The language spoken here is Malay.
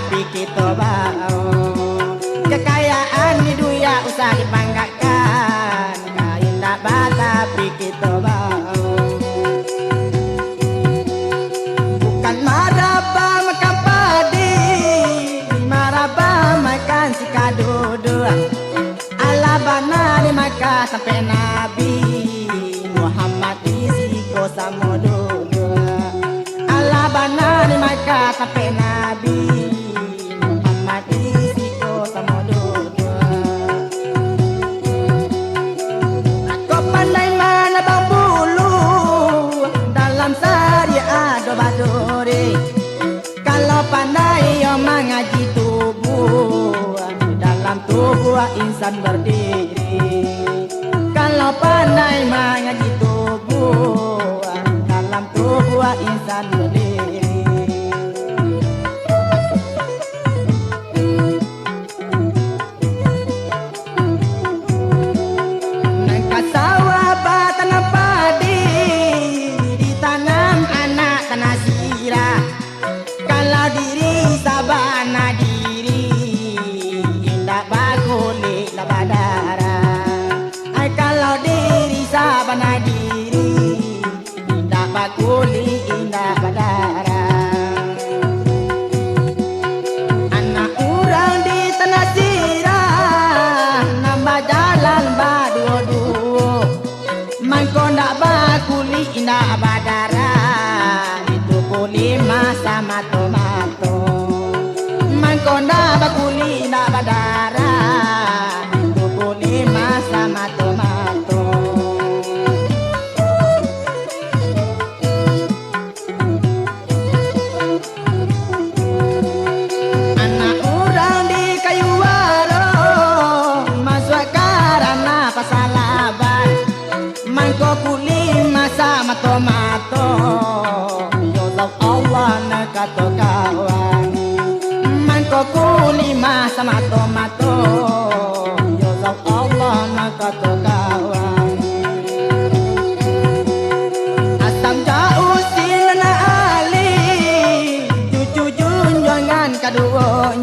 tapi kita bau. Kekayaan di dunia usah dibanggakan, kain dapat tapi kita bau. Bukan maraba makan padi, maraba makan si kadudu. Ala bana dimakan sampai Nabi Muhammad isiko sama dudu. Ala bana dimakan sampai Nabi Muhammad isiko sama dudu. Kau pandai mana bang bulu, dalam syariat do baduri. Kalau pandai yo mengaji tubuh, dalam tubuh insan berdiri. Kalau pandai mengaji tubuh, dalam tubuh insan berdiri. Nangka sawah tanam padi, ditanam anak tanah sirah. Kalau diri sabana diri, indah bakulik lah badara. Ay kalau diri sabana diri, indah bakulik indah badara. Anak orang di tanah sirah, nambah jalan baduo-duo. Mangko ndak bakulik indah badara. Lima sama tomato, mangkonda bakuli na badara. Tuku lima sama tomato. Anak orang di kayu warung, masuk karena pasalaban. Mangko kulima sama tomato. Allah nak kata kawan, mangko kulima sama tomato. Ya Allah nak kata kawan. Asam jauh si nana ali, cucu junjungan kedua.